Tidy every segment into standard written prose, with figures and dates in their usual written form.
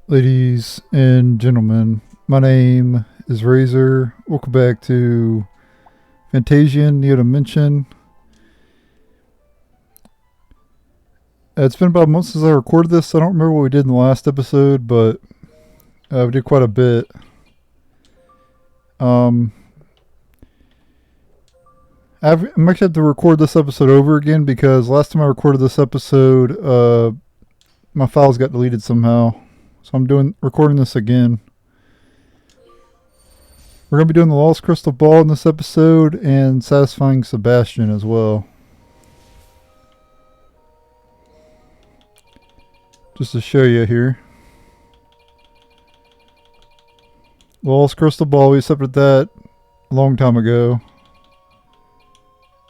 Ladies and gentlemen, my name is Razor. Welcome back to Fantasian Neo Dimension. It's been about a month since I recorded this. I don't remember what we did in the last episode, but we did quite a bit. I'm actually have to record this episode over again because last time I recorded this episode, my files got deleted somehow. So I'm recording this again. We're going to be doing the Lost Crystal Ball in this episode and satisfying Sebastian as well. Just to show you here. Lost Crystal Ball, we accepted that a long time ago.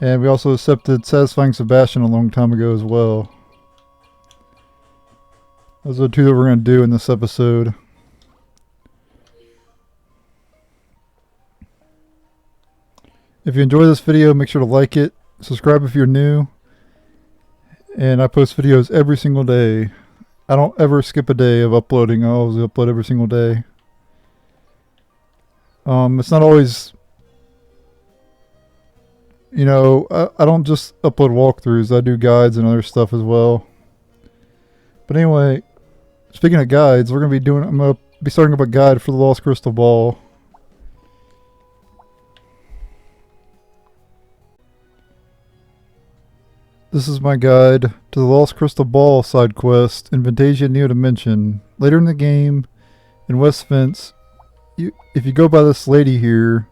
And we also accepted satisfying Sebastian a long time ago as well. Those are the two that we're going to do in this episode. If you enjoy this video, make sure to like it. Subscribe if you're new. And I post videos every single day. I don't ever skip a day of uploading. I always upload every single day. It's not always... I don't just upload walkthroughs. I do guides and other stuff as well. But anyway, speaking of guides, I'm going to be starting up a guide for the Lost Crystal Ball. This is my guide to the Lost Crystal Ball side quest in Fantasian Neo Dimension. Later in the game, in West Fence, if you go by this lady here,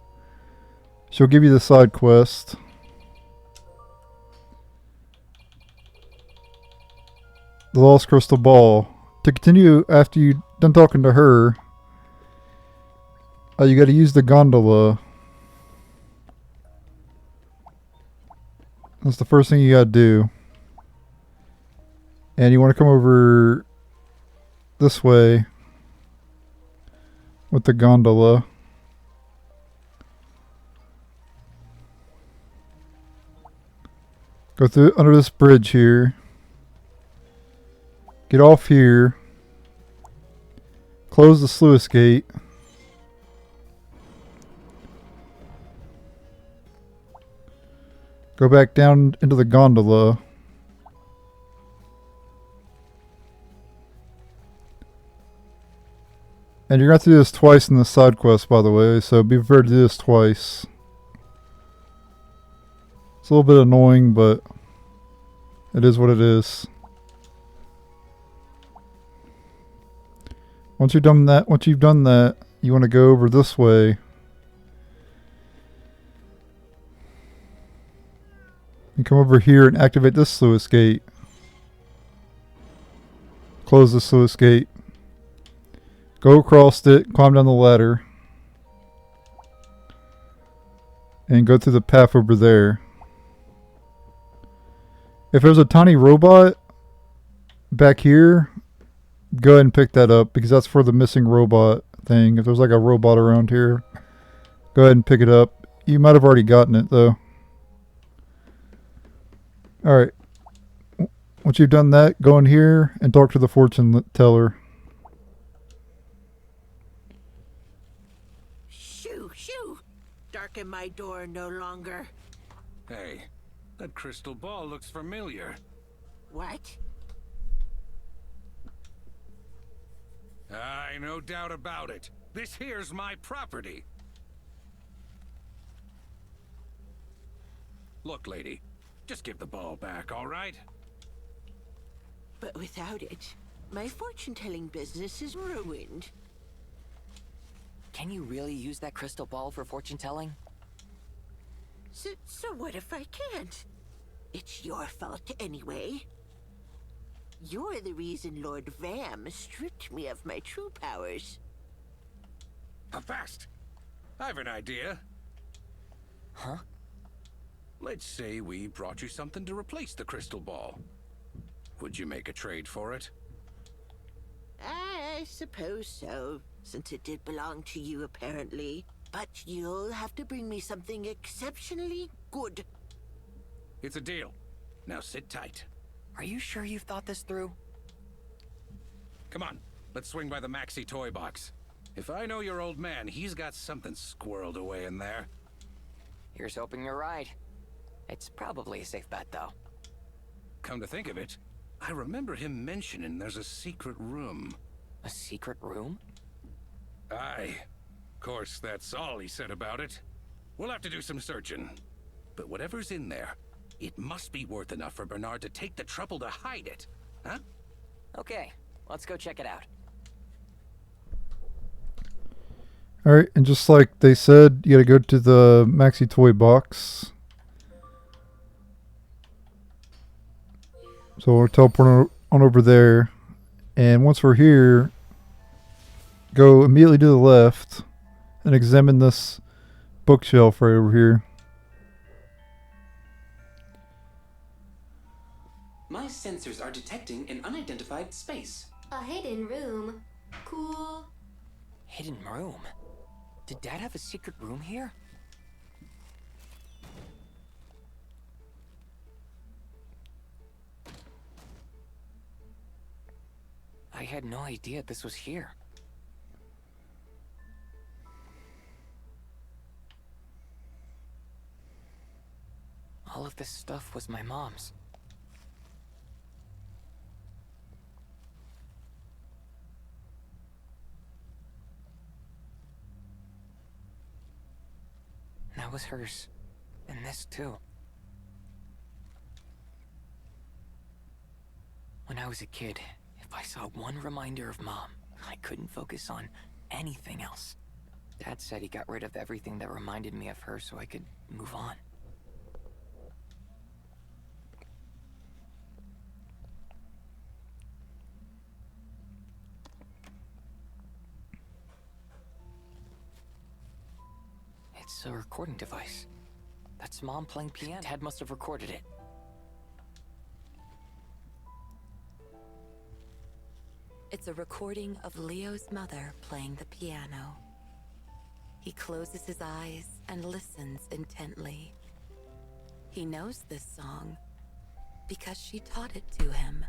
she'll give you the side quest. The Lost Crystal Ball. To continue after you're done talking to her, you got to use the gondola. That's the first thing you got to do. And you want to come over this way with the gondola. Go through under this bridge here. Get off here. Close the sluice gate. Go back down into the gondola. And you're going to have to do this twice in the side quest, by the way, so be prepared to do this twice. It's a little bit annoying, but it is what it is. Once you've done that, you want to go over this way. And come over here and activate this sluice gate. Close the sluice gate. Go across it, climb down the ladder. And go through the path over there. If there's a tiny robot back here, go ahead and pick that up because that's for the missing robot thing. If there's like a robot around here, go ahead and pick it up. You might have already gotten it though. Alright. Once you've done that, go in here and talk to the fortune teller. Shoo, shoo! Darken my door no longer. Hey, that crystal ball looks familiar. What? Aye, no doubt about it. This here's my property. Look, lady, just give the ball back, all right? But without it, my fortune-telling business is ruined. Can you really use that crystal ball for fortune telling? So what if I can't? It's your fault anyway. You're the reason Lord Vam stripped me of my true powers. Fast! I've an idea. Huh? Let's say we brought you something to replace the crystal ball. Would you make a trade for it? I suppose so, since it did belong to you apparently. But you'll have to bring me something exceptionally good. It's a deal. Now sit tight. Are you sure you've thought this through? Come on, Let's swing by the Maxi toy box. If I know your old man, he's got something squirreled away in there. Here's hoping you're right. It's probably a safe bet, though. Come to think of it, I remember him mentioning there's a secret room. A secret room? Aye. Of course, that's all he said about it. We'll have to do some searching. But whatever's in there, it must be worth enough for Bernard to take the trouble to hide it. Huh? Okay, let's go check it out. Alright, and just like they said, you gotta go to the Maxi Toy box. So we're teleporting on over there. And once we're here, go immediately to the left and examine this bookshelf right over here. My sensors are detecting an unidentified space. A hidden room. Cool. Hidden room? Did Dad have a secret room here? I had no idea this was here. All of this stuff was my mom's. That was hers. And this too. When I was a kid, if I saw one reminder of Mom, I couldn't focus on anything else. Dad said he got rid of everything that reminded me of her so I could move on. It's a recording device. That's Mom playing piano. Dad must have recorded it. It's a recording of Leo's mother playing the piano. He closes his eyes and listens intently. He knows this song because she taught it to him.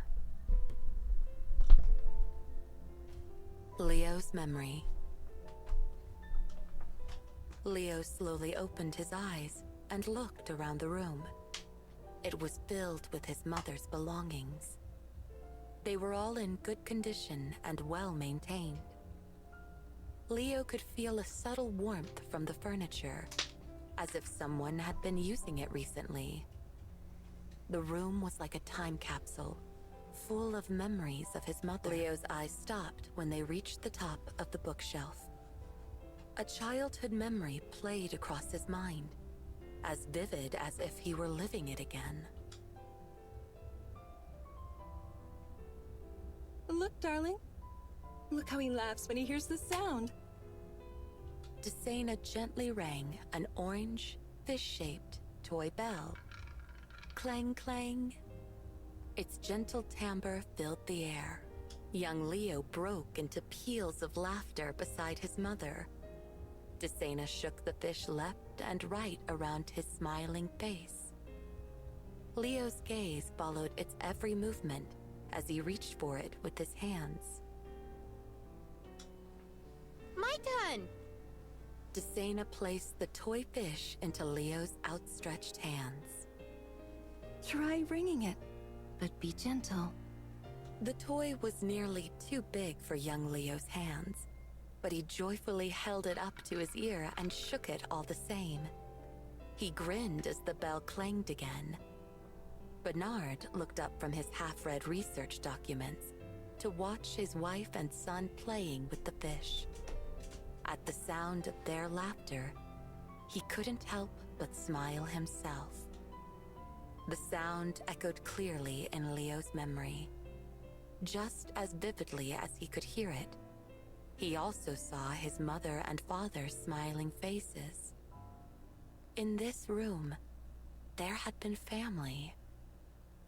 Leo's memory. Leo slowly opened his eyes and looked around the room. It was filled with his mother's belongings. They were all in good condition and well maintained. Leo could feel a subtle warmth from the furniture, as if someone had been using it recently. The room was like a time capsule, full of memories of his mother. Leo's eyes stopped when they reached the top of the bookshelf. A childhood memory played across his mind, as vivid as if he were living it again. Look, darling. Look how he laughs when he hears the sound. Desena gently rang an orange, fish-shaped toy bell. Clang, clang. Its gentle timbre filled the air. Young Leo broke into peals of laughter beside his mother. Desena shook the fish left and right around his smiling face. Leo's gaze followed its every movement as he reached for it with his hands. My turn! Desena placed the toy fish into Leo's outstretched hands. Try ringing it. But be gentle. The toy was nearly too big for young Leo's hands, but he joyfully held it up to his ear and shook it all the same. He grinned as the bell clanged again. Bernard looked up from his half-read research documents to watch his wife and son playing with the fish. At the sound of their laughter, he couldn't help but smile himself. The sound echoed clearly in Leo's memory, just as vividly as he could hear it. He also saw his mother and father's smiling faces. In this room, there had been family.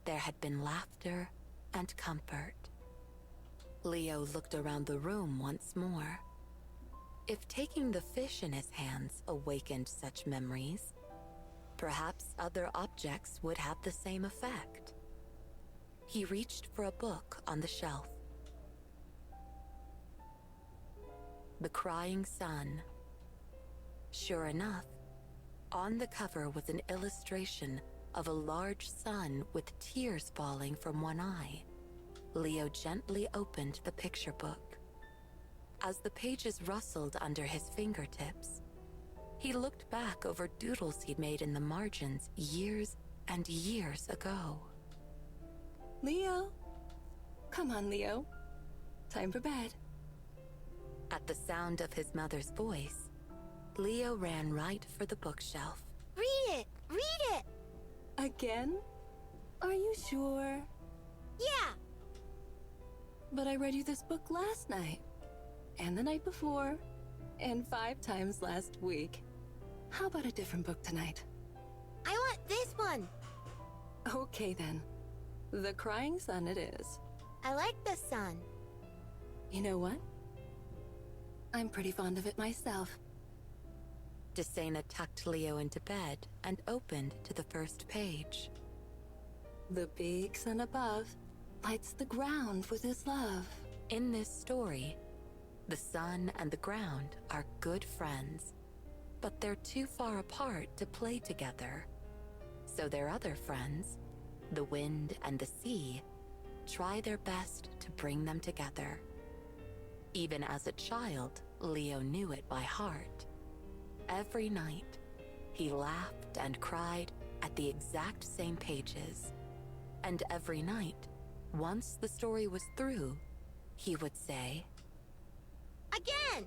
There had been laughter and comfort. Leo looked around the room once more. If taking the fish in his hands awakened such memories, perhaps other objects would have the same effect. He reached for a book on the shelf. The Crying Sun. Sure enough, on the cover was an illustration of a large sun with tears falling from one eye. Leo gently opened the picture book. As the pages rustled under his fingertips, he looked back over doodles he'd made in the margins years and years ago. Leo? Come on, Leo. Time for bed. At the sound of his mother's voice, Leo ran right for the bookshelf. Read it! Read it! Again? Are you sure? Yeah! But I read you this book last night, and the night before, and 5 times last week. How about a different book tonight? I want this one! Okay then. The Crying Sun it is. I like the sun. You know what? I'm pretty fond of it myself. Desena tucked Leo into bed and opened to the first page. The big sun above lights the ground with his love. In this story, the sun and the ground are good friends, but they're too far apart to play together. So their other friends, the wind and the sea, try their best to bring them together. Even as a child, Leo knew it by heart. Every night, he laughed and cried at the exact same pages. And every night, once the story was through, he would say, Again!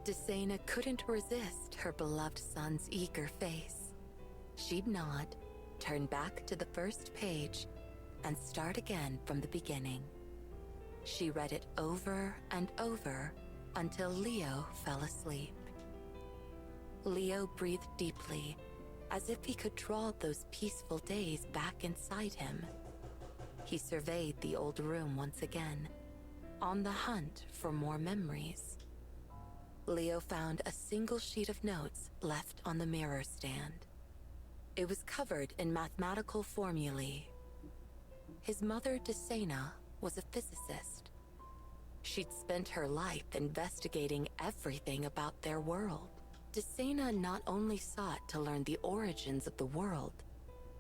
Desena couldn't resist her beloved son's eager face. She'd nod, turn back to the first page, and start again from the beginning. She read it over and over until Leo fell asleep. Leo breathed deeply, as if he could draw those peaceful days back inside him. He surveyed the old room once again, on the hunt for more memories. Leo found a single sheet of notes left on the mirror stand. It was covered in mathematical formulae. His mother, Desena, was a physicist. She'd spent her life investigating everything about their world. Desena not only sought to learn the origins of the world,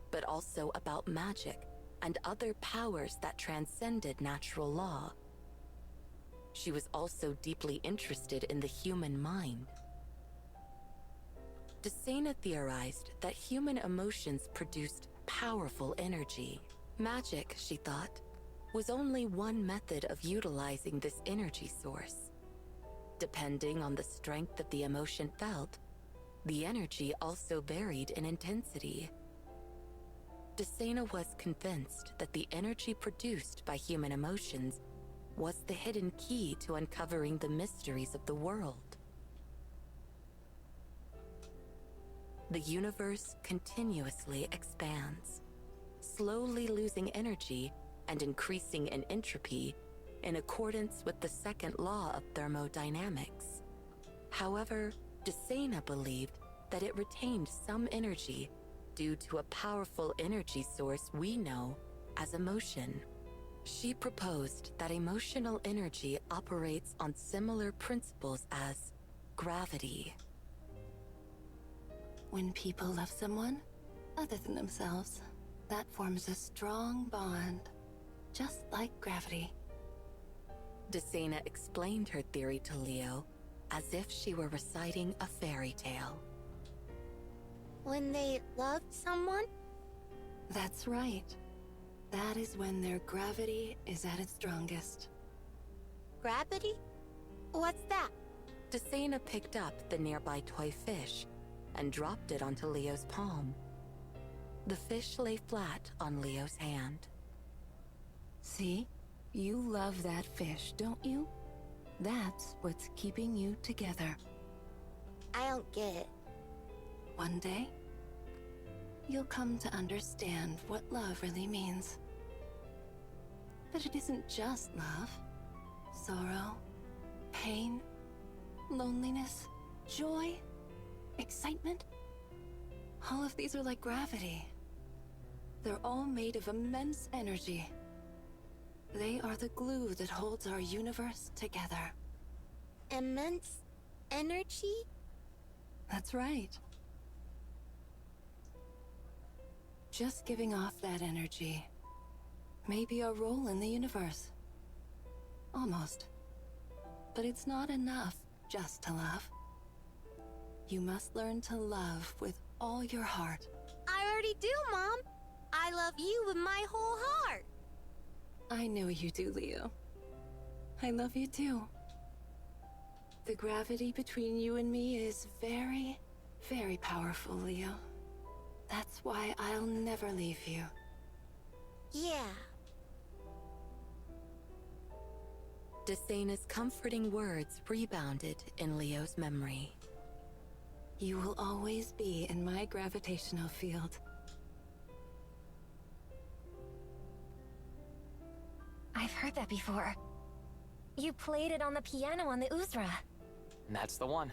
but also about magic and other powers that transcended natural law. She was also deeply interested in the human mind. Desena theorized that human emotions produced powerful energy. Magic, she thought, was only one method of utilizing this energy source. Depending on the strength of the emotion felt, the energy also varied in intensity. Desena was convinced that the energy produced by human emotions was the hidden key to uncovering the mysteries of the world. The universe continuously expands, slowly losing energy and increasing in entropy in accordance with the second law of thermodynamics. However, Desena believed that it retained some energy due to a powerful energy source we know as emotion. She proposed that emotional energy operates on similar principles as gravity. When people love someone other than themselves, that forms a strong bond, just like gravity. Desena explained her theory to Leo as if she were reciting a fairy tale. When they loved someone? That's right. That is when their gravity is at its strongest. Gravity? What's that? Desena picked up the nearby toy fish and dropped it onto Leo's palm. The fish lay flat on Leo's hand. See? You love that fish, don't you? That's what's keeping you together. I don't get it. One day, you'll come to understand what love really means. But it isn't just love. Sorrow, pain, loneliness, joy, excitement. All of these are like gravity. They're all made of immense energy. They are the glue that holds our universe together. immense energy? That's right. Just giving off that energy may be our role in the universe. Almost. But it's not enough just to love. You must learn to love with all your heart. I already do, Mom. I love you with my whole heart. I know you do, Leo. I love you too. The gravity between you and me is very, very powerful, Leo. That's why I'll never leave you. Yeah. Desena's comforting words rebounded in Leo's memory. You will always be in my gravitational field. I've heard that before. You played it on the piano on the Uzra. That's the one.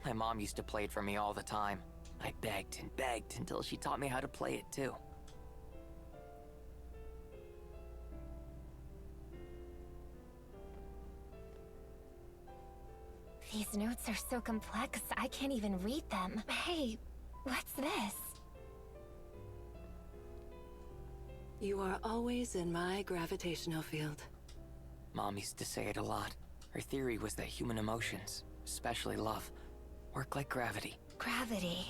My mom used to play it for me all the time. I begged and begged until she taught me how to play it too. These notes are so complex, I can't even read them. Hey, what's this? You are always in my gravitational field. Mom used to say it a lot. Her theory was that human emotions, especially love, work like gravity. Gravity.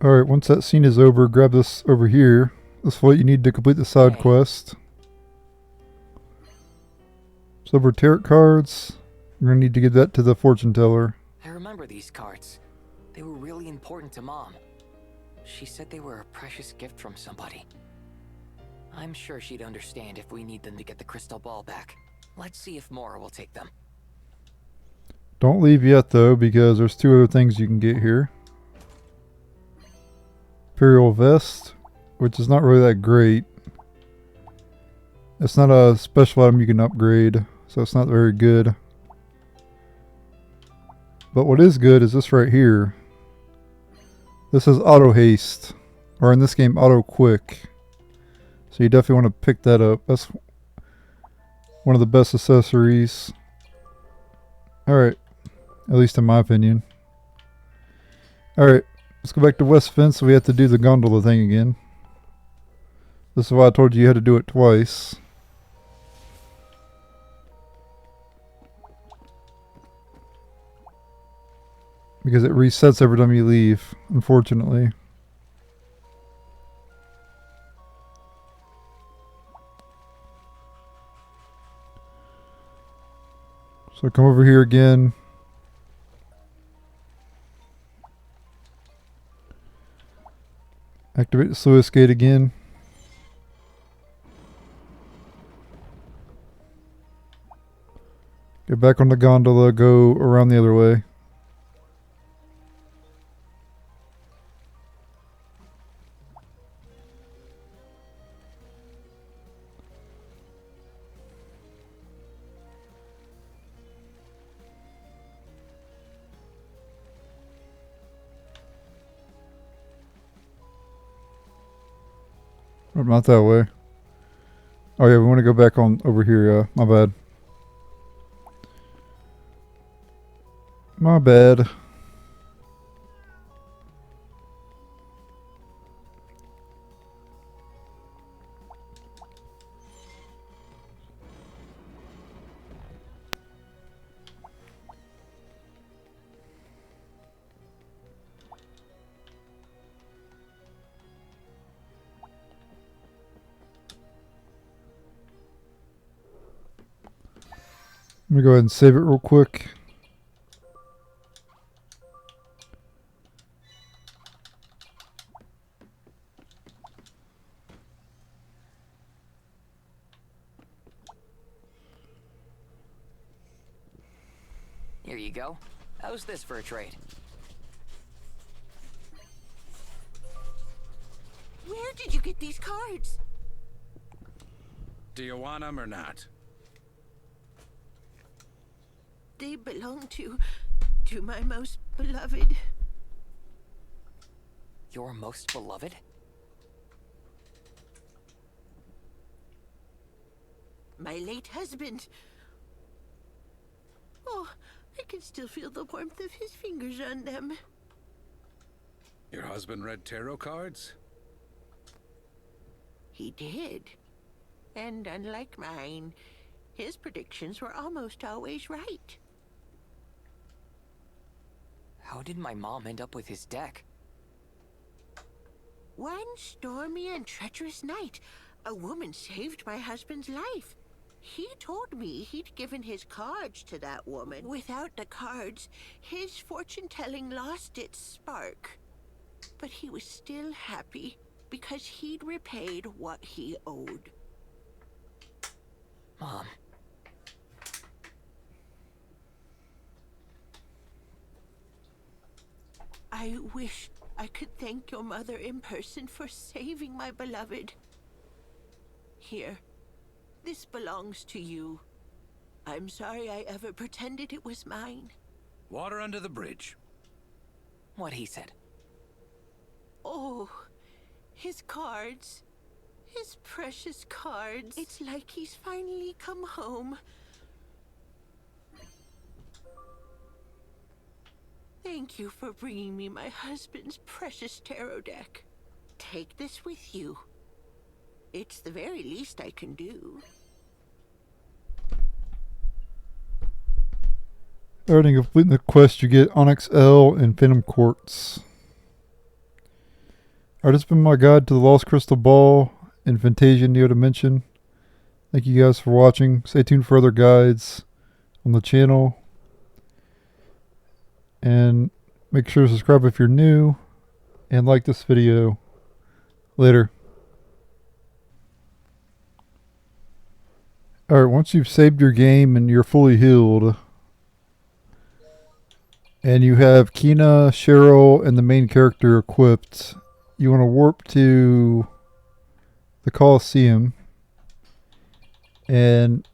Alright, once that scene is over, grab this over here. This is what you need to complete the side Hey. quest. Silver tarot cards. We're going to need to give that to the fortune teller. I remember these cards. They were really important to Mom. She said they were a precious gift from somebody. I'm sure she'd understand if we need them to get the crystal ball back. Let's see if Mora will take them. Don't leave yet though, because there's two other things you can get here. Imperial Vest, which is not really that great. It's not a special item you can upgrade, so it's not very good. But what is good is this right here. This is Auto Haste, or in this game Auto Quick. So you definitely want to pick that up. That's one of the best accessories. Alright, at least in my opinion. Alright. Let's go back to West Fence, so we have to do the gondola thing again. This is why I told you had to do it twice. Because it resets every time you leave, unfortunately. So come over here again. Activate the sluice gate again. Get back on the gondola, go around the other way. Not that way. Oh yeah, we want to go back on over here. My bad. My bad. Let me go ahead and save it real quick. Here you go. How's this for a trade? Where did you get these cards? Do you want them or not? They belong to my most beloved. Your most beloved? my late husband. Oh, I can still feel the warmth of his fingers on them. Your husband read tarot cards? He did. And unlike mine, his predictions were almost always right. How did my mom end up with his deck? One stormy and treacherous night, a woman saved my husband's life. He told me he'd given his cards to that woman. Without the cards, his fortune-telling lost its spark. But he was still happy because he'd repaid what he owed. Mom. I wish I could thank your mother in person for saving my beloved. Here, this belongs to you. I'm sorry I ever pretended it was mine. Water under the bridge. What he said. Oh, his cards. His precious cards. It's like he's finally come home. Thank you for bringing me my husband's precious tarot deck. Take this with you. It's the very least I can do. Alright, and completing the quest, you get Onyx L and Phantom Quartz. Alright, this has been my guide to the Lost Crystal Ball in Fantasian Neo Dimension. Thank you guys for watching. Stay tuned for other guides on the channel. And make sure to subscribe if you're new. And like this video. Later. Alright, once you've saved your game and you're fully healed, and you have Kina, Cheryl, and the main character equipped, you want to warp to the Coliseum. And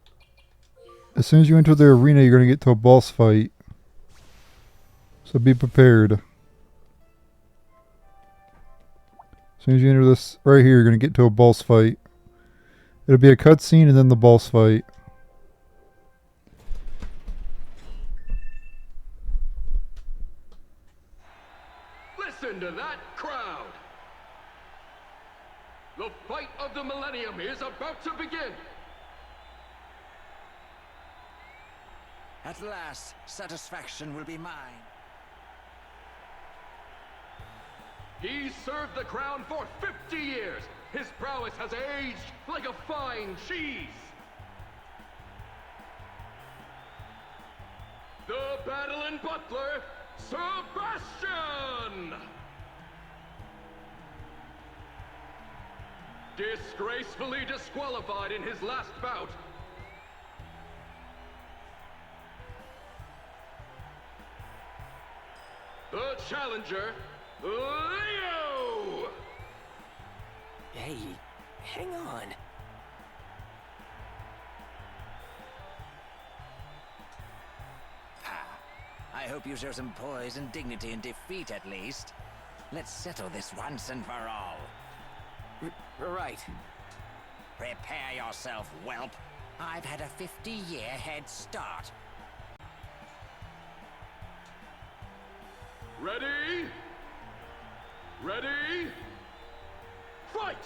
as soon as you enter the arena, you're going to get to a boss fight. So be prepared. As soon as you enter this right here, you're going to get to a boss fight. It'll be a cutscene and then the boss fight. Listen to that crowd! The fight of the millennium is about to begin! At last, satisfaction will be mine. He served the crown for 50 years! His prowess has aged like a fine cheese! The battling butler, Sebastian! Disgracefully disqualified in his last bout. The challenger, Leo! Hey, hang on. I hope you show some poise and dignity in defeat, at least. Let's settle this once and for all. Right. Prepare yourself, whelp. I've had a 50-year head start. Ready? Ready? Fight!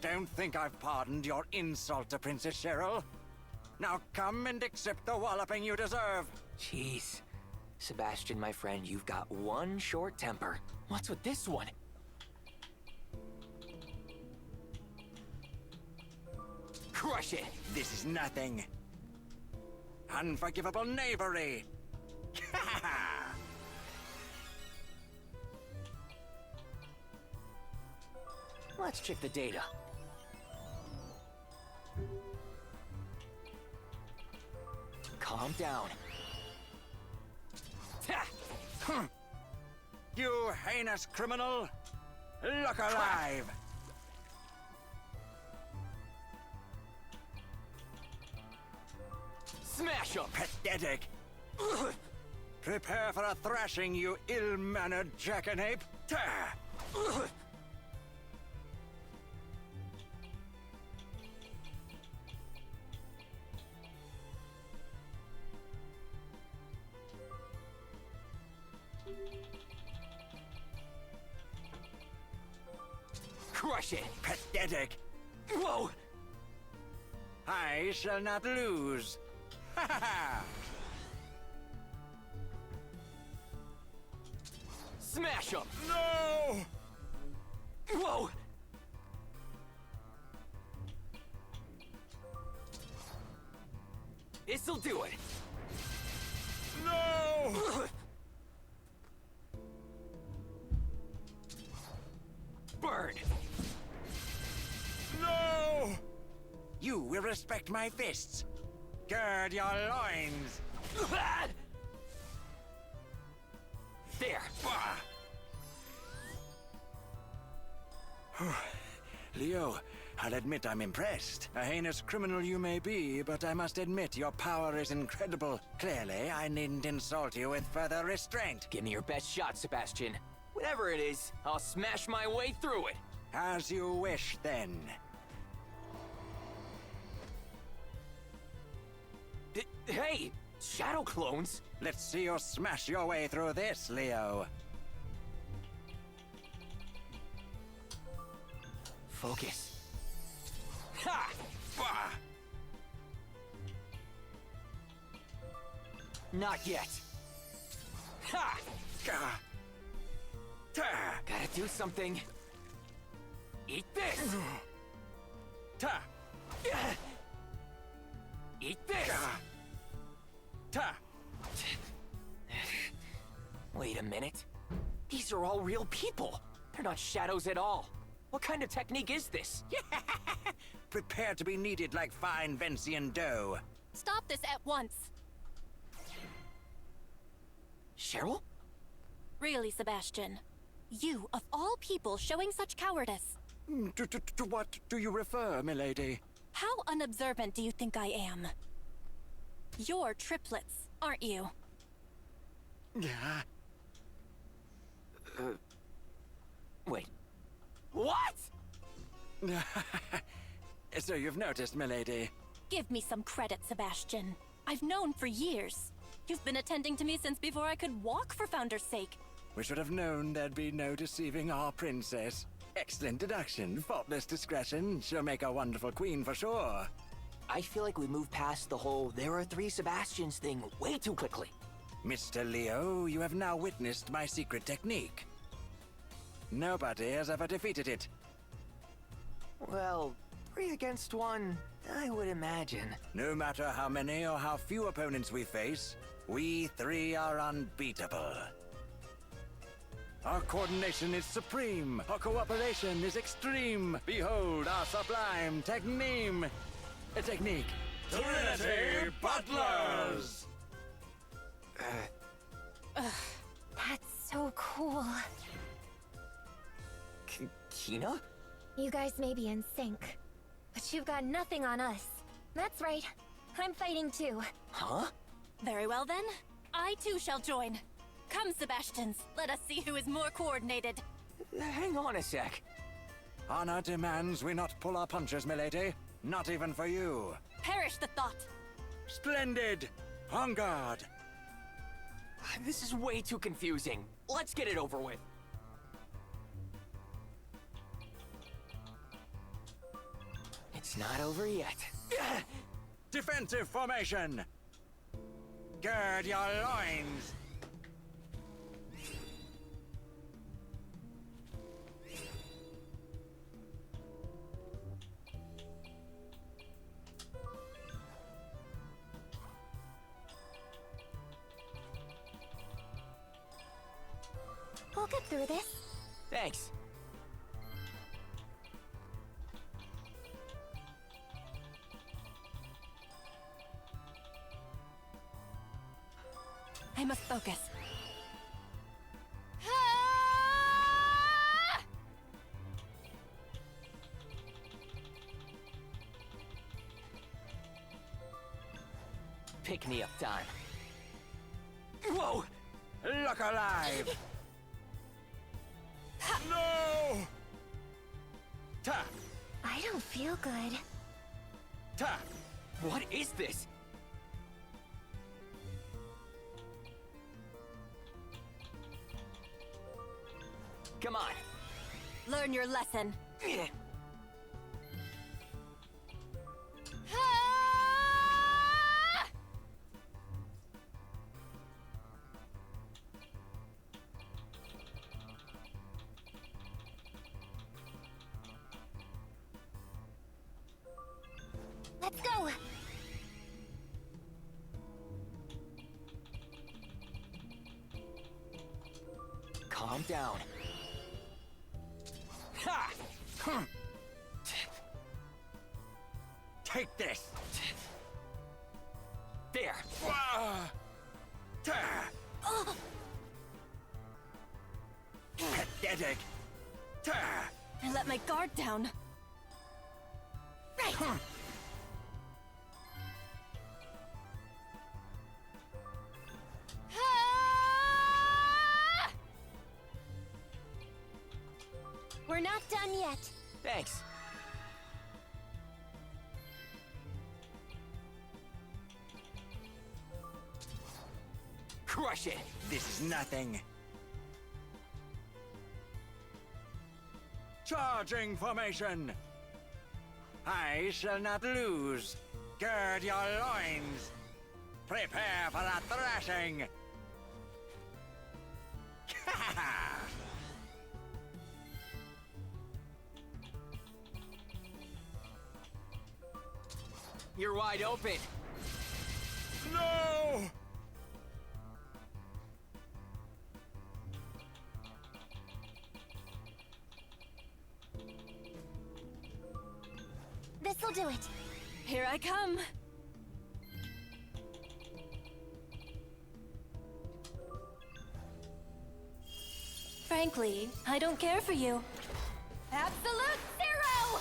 Don't think I've pardoned your insult to Princess Cheryl. Now come and accept the walloping you deserve. Jeez. Sebastian, my friend, you've got one short temper. What's with this one? Crush it! This is nothing. Unforgivable knavery! Let's check the data. Calm down. You heinous criminal! Look alive! Smash him! Pathetic! Prepare for a thrashing, you ill-mannered jackanape. Ta! Crush it! Pathetic! Whoa! I shall not lose. Ha ha ha! Smash him! No! Whoa! This'll do it! No! Burn! No! You will respect my fists. Gird your loins. There! Bah! Leo, I'll admit I'm impressed. A heinous criminal you may be, but I must admit your power is incredible. Clearly, I needn't insult you with further restraint. Give me your best shot, Sebastian. Whatever it is, I'll smash my way through it. As you wish, then. Hey! Shadow clones? Let's see you smash your way through this, Leo. Focus. Ha! Bah! Not yet. Ha! Gah! Ta! Gotta do something. Eat this! Ta! Eat this! Gah! Ta! Wait a minute. These are all real people. They're not shadows at all. What kind of technique is this? Prepare to be kneaded like fine Fantasian dough. Stop this at once. Cheryl? Really, Sebastian. You, of all people, showing such cowardice. To what do you refer, milady? How unobservant do you think I am? You're triplets, aren't you? Yeah. Wait. What? So you've noticed, milady. Give me some credit, Sebastian. I've known for years. You've been attending to me since before I could walk, for Founder's sake. We should have known there'd be no deceiving our princess. Excellent deduction, faultless discretion. She'll make a wonderful queen for sure. I feel like we moved past the whole there are 3 Sebastians thing way too quickly. Mr. Leo, you have now witnessed my secret technique. Nobody has ever defeated it. Well, 3 against 1, I would imagine. No matter how many or how few opponents we face, we 3 are unbeatable. Our coordination is supreme. Our cooperation is extreme. Behold our sublime technique. Trinity Butlers! That's so cool. Kina? You guys may be in sync, but you've got nothing on us. That's right. I'm fighting too. Huh? Very well then. I too shall join. Come, Sebastians. Let us see who is more coordinated. Hang on a sec. Honor demands we not pull our punches, milady. Not even for you. Perish the thought. Splendid! On guard! This is way too confusing. Let's get it over with. It's not over yet. Defensive formation! Gird your loins! We'll get through this. Thanks. I must focus. Pick me up time. Whoa! Look alive! No! Ta! I don't feel good. Ta! What is this? Come on. Learn your lesson. Let's go! Calm down. Ha! Take this! There! Wah! Ta! Pathetic! Ta! I let my guard down. Right! We're not done yet. Thanks. Crush it! This is nothing. Charging formation! I shall not lose. Gird your loins. Prepare for a thrashing. You're wide open. No! This'll do it. Here I come. Frankly, I don't care for you. Absolute zero!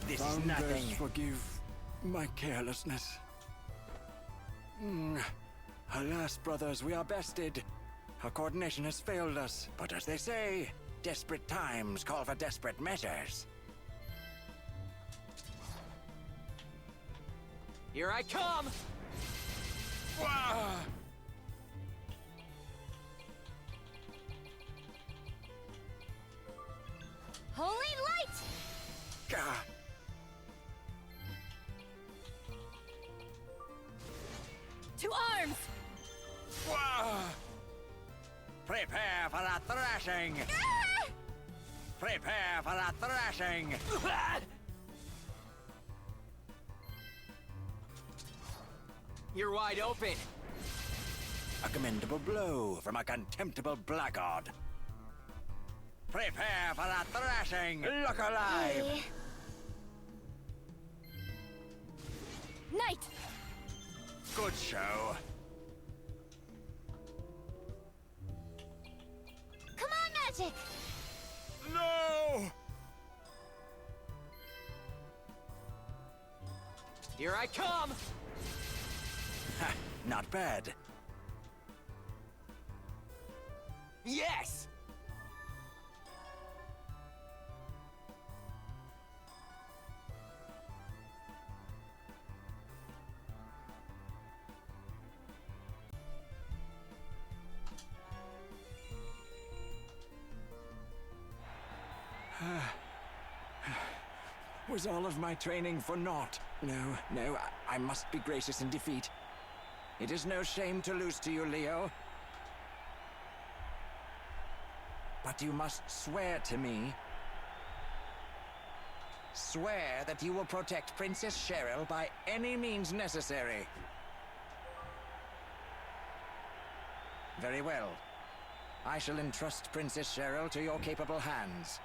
This is nothing. Forgive my carelessness. Alas, brothers, we are bested. Our coordination has failed us. But as they say, desperate times call for desperate measures. Here I come! Wah! Holy light! Gah! To arms! Wah! Prepare for a thrashing! Ah! Prepare for a thrashing! You're wide open. A commendable blow from a contemptible blackguard. Prepare for a thrashing! Look alive! Hey. Knight! Good show. Come on, magic! No! Here I come! Ha, not bad. Yes! Was all of my training for naught? No, I must be gracious in defeat. It is no shame to lose to you, Leo. But you must swear to me. Swear that you will protect Princess Cheryl by any means necessary. Very well. I shall entrust Princess Cheryl to your capable hands.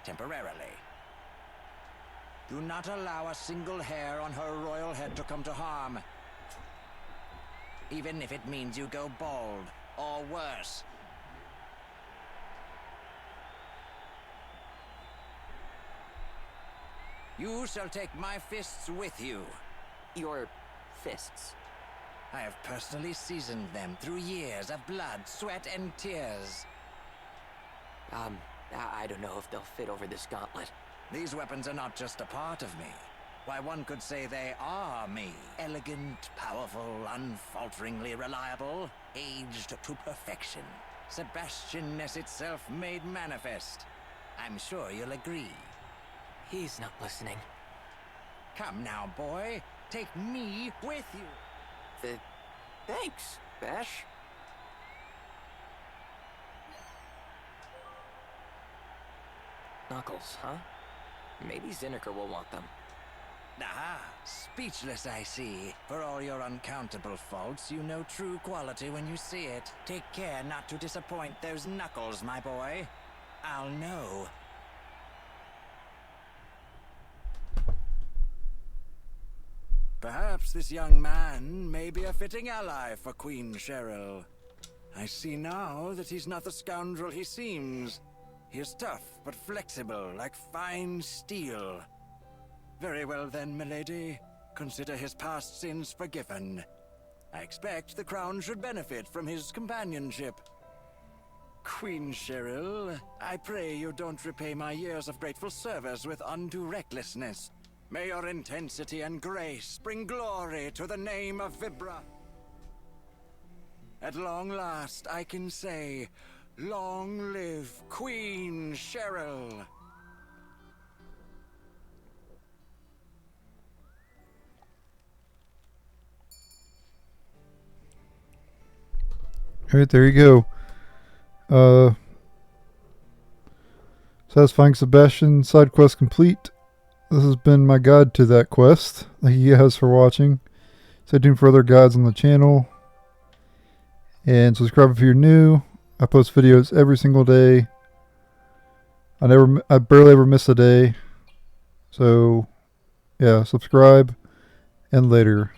Temporarily. Do not allow a single hair on her royal head to come to harm. Even if it means you go bald, or worse. You shall take my fists with you. Your fists. I have personally seasoned them through years of blood, sweat, and tears. I don't know if they'll fit over this gauntlet. These weapons are not just a part of me. Why, one could say they are me. Elegant, powerful, unfalteringly reliable, aged to perfection. Sebastian-ness itself made manifest. I'm sure you'll agree. He's not listening. Come now, boy. Take me with you. Thanks, Bash. Knuckles, huh? Maybe Zinniker will want them. Aha! Speechless, I see. For all your uncountable faults, you know true quality when you see it. Take care not to disappoint those Knuckles, my boy. I'll know. Perhaps this young man may be a fitting ally for Queen Cheryl. I see now that he's not the scoundrel he seems. He is tough, but flexible, like fine steel. Very well then, milady. Consider his past sins forgiven. I expect the crown should benefit from his companionship. Queen Cheryl, I pray you don't repay my years of grateful service with undue recklessness. May your intensity and grace bring glory to the name of Vibra. At long last, I can say, long live Queen Cheryl. Alright, there you go. Satisfying Sebastian, side quest complete. This has been my guide to that quest. Thank you guys for watching. Stay tuned for other guides on the channel. And subscribe if you're new. I post videos every single day. I barely ever miss a day. So, yeah, subscribe and later.